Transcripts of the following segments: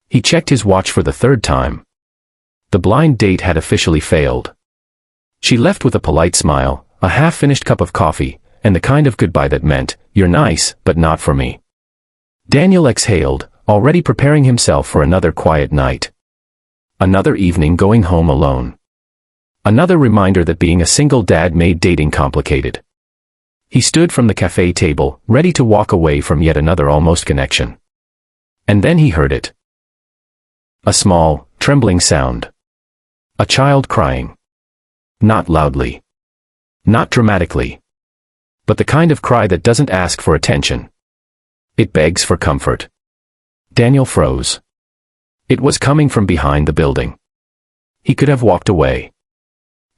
He checked his watch for the third time. The blind date had officially failed. She left with a polite smile, a half-finished cup of coffee, and the kind of goodbye that meant, "You're nice, but not for me." Daniel exhaled, already preparing himself for another quiet night. Another evening going home alone. Another reminder that being a single dad made dating complicated. He stood from the cafe table, ready to walk away from yet another almost connection. And then he heard it. A small, trembling sound. A child crying. Not loudly. Not dramatically. But the kind of cry that doesn't ask for attention. It begs for comfort. Daniel froze. It was coming from behind the building. He could have walked away.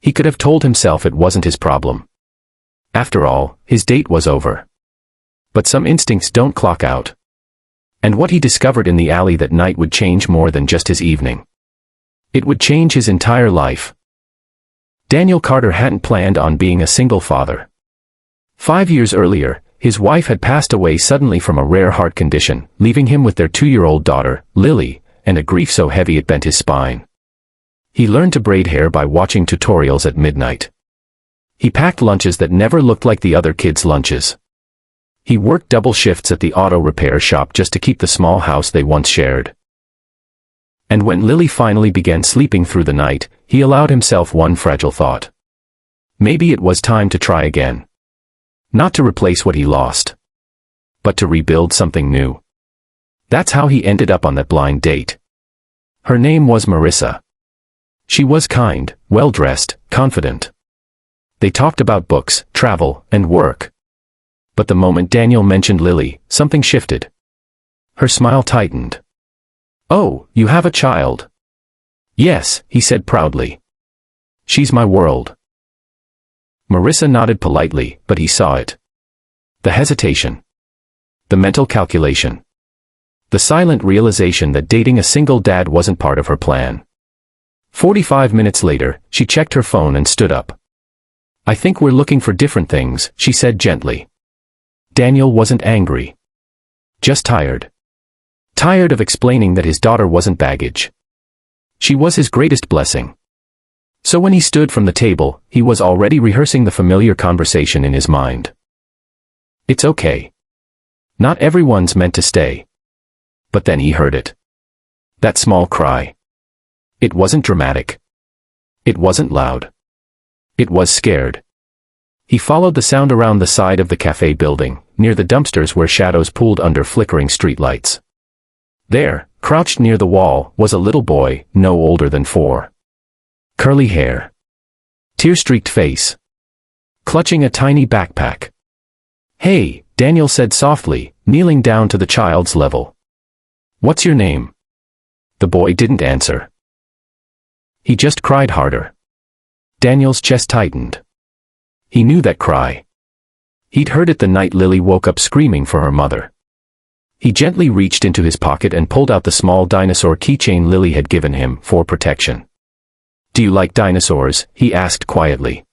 He could have told himself it wasn't his problem. After all, his date was over. But some instincts don't clock out. And what he discovered in the alley that night would change more than just his evening. It would change his entire life. Daniel Carter hadn't planned on being a single father. 5 years earlier, his wife had passed away suddenly from a rare heart condition, leaving him with their 2-year-old daughter, Lily, and a grief so heavy it bent his spine. He learned to braid hair by watching tutorials at midnight. He packed lunches that never looked like the other kids' lunches. He worked double shifts at the auto repair shop just to keep the small house they once shared. And when Lily finally began sleeping through the night, he allowed himself one fragile thought. Maybe it was time to try again. Not to replace what he lost, but to rebuild something new. That's how he ended up on that blind date. Her name was Marissa. She was kind, well-dressed, confident. They talked about books, travel, and work. But the moment Daniel mentioned Lily, something shifted. Her smile tightened. "Oh, you have a child." "Yes," he said proudly. "She's my world." Marissa nodded politely, but he saw it. The hesitation. The mental calculation. The silent realization that dating a single dad wasn't part of her plan. 45 minutes later, she checked her phone and stood up. "I think we're looking for different things," she said gently. Daniel wasn't angry. Just tired. Tired of explaining that his daughter wasn't baggage. She was his greatest blessing. So when he stood from the table, he was already rehearsing the familiar conversation in his mind. It's okay. Not everyone's meant to stay. But then he heard it. That small cry. It wasn't dramatic. It wasn't loud. It was scared. He followed the sound around the side of the cafe building, near the dumpsters where shadows pooled under flickering streetlights. There, crouched near the wall, was a little boy, no older than 4. Curly hair. Tear-streaked face. Clutching a tiny backpack. "Hey," Daniel said softly, kneeling down to the child's level. "What's your name?" The boy didn't answer. He just cried harder. Daniel's chest tightened. He knew that cry. He'd heard it the night Lily woke up screaming for her mother. He gently reached into his pocket and pulled out the small dinosaur keychain Lily had given him for protection. "Do you like dinosaurs?" he asked quietly.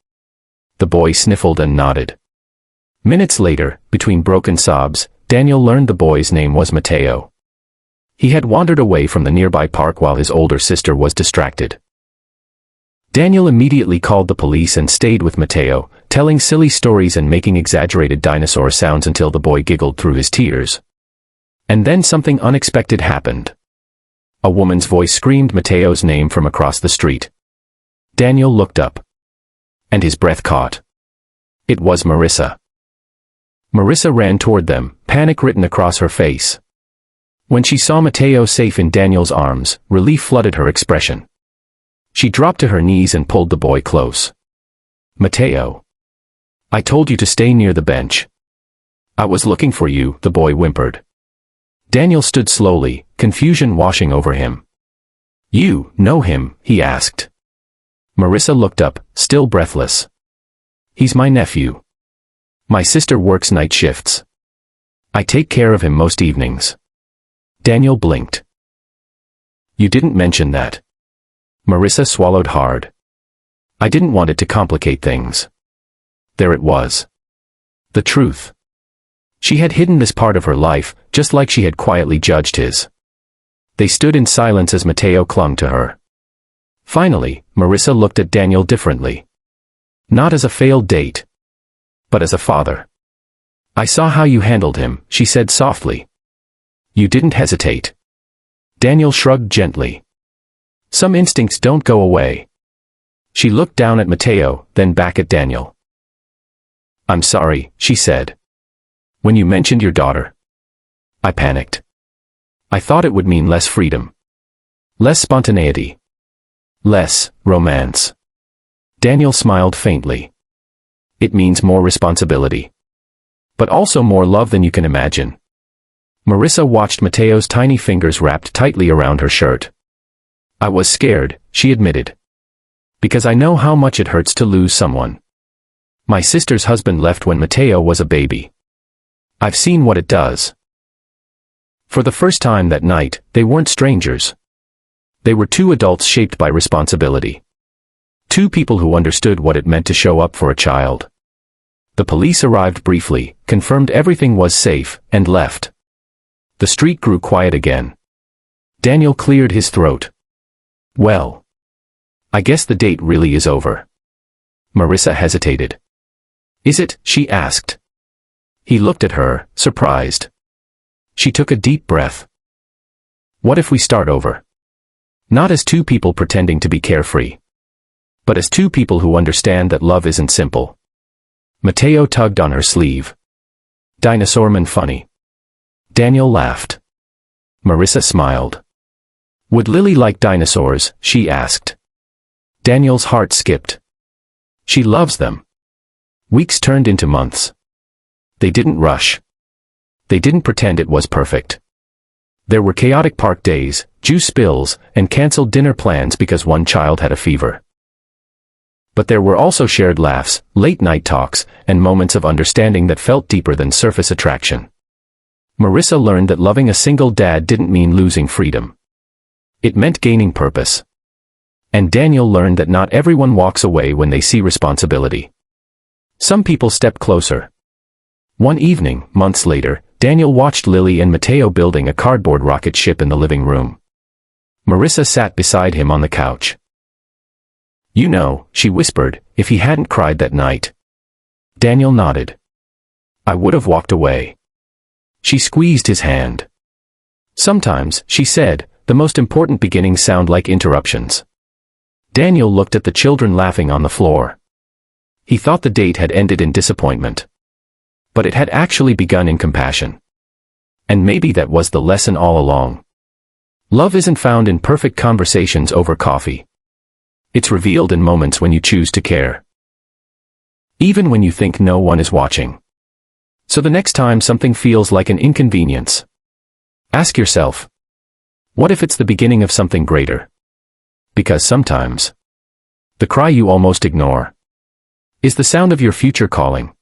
The boy sniffled and nodded. Minutes later, between broken sobs, Daniel learned the boy's name was Mateo. He had wandered away from the nearby park while his older sister was distracted. Daniel immediately called the police and stayed with Mateo, telling silly stories and making exaggerated dinosaur sounds until the boy giggled through his tears. And then something unexpected happened. A woman's voice screamed Mateo's name from across the street. Daniel looked up. And his breath caught. It was Marissa. Marissa ran toward them, panic written across her face. When she saw Mateo safe in Daniel's arms, relief flooded her expression. She dropped to her knees and pulled the boy close. "Mateo. I told you to stay near the bench." "I was looking for you," the boy whimpered. Daniel stood slowly, confusion washing over him. "You know him?" he asked. Marissa looked up, still breathless. "He's my nephew. My sister works night shifts. I take care of him most evenings." Daniel blinked. "You didn't mention that." Marissa swallowed hard. "I didn't want it to complicate things." There it was. The truth. She had hidden this part of her life, just like she had quietly judged his. They stood in silence as Mateo clung to her. Finally, Marissa looked at Daniel differently. Not as a failed date, but as a father. "I saw how you handled him," she said softly. "You didn't hesitate." Daniel shrugged gently. "Some instincts don't go away." She looked down at Mateo, then back at Daniel. "I'm sorry," she said. "When you mentioned your daughter, I panicked. I thought it would mean less freedom. Less spontaneity. Less romance." Daniel smiled faintly. "It means more responsibility. But also more love than you can imagine." Marissa watched Mateo's tiny fingers wrapped tightly around her shirt. "I was scared," she admitted. "Because I know how much it hurts to lose someone. My sister's husband left when Mateo was a baby. I've seen what it does." For the first time that night, they weren't strangers. They were two adults shaped by responsibility. Two people who understood what it meant to show up for a child. The police arrived briefly, confirmed everything was safe, and left. The street grew quiet again. Daniel cleared his throat. "Well, I guess the date really is over." Marissa hesitated. "Is it?" she asked. He looked at her, surprised. She took a deep breath. "What if we start over? Not as two people pretending to be carefree, but as two people who understand that love isn't simple." Mateo tugged on her sleeve. "Dinosaurman funny." Daniel laughed. Marissa smiled. "Would Lily like dinosaurs?" she asked. Daniel's heart skipped. "She loves them." Weeks turned into months. They didn't rush. They didn't pretend it was perfect. There were chaotic park days, juice spills, and canceled dinner plans because one child had a fever. But there were also shared laughs, late-night talks, and moments of understanding that felt deeper than surface attraction. Marissa learned that loving a single dad didn't mean losing freedom. It meant gaining purpose. And Daniel learned that not everyone walks away when they see responsibility. Some people step closer. One evening, months later, Daniel watched Lily and Mateo building a cardboard rocket ship in the living room. Marissa sat beside him on the couch. "You know," she whispered, "if he hadn't cried that night." Daniel nodded. "I would have walked away." She squeezed his hand. "Sometimes," she said, "the most important beginnings sound like interruptions." Daniel looked at the children laughing on the floor. He thought the date had ended in disappointment. But it had actually begun in compassion. And maybe that was the lesson all along. Love isn't found in perfect conversations over coffee. It's revealed in moments when you choose to care. Even when you think no one is watching. So the next time something feels like an inconvenience, ask yourself, what if it's the beginning of something greater? Because sometimes, the cry you almost ignore is the sound of your future calling.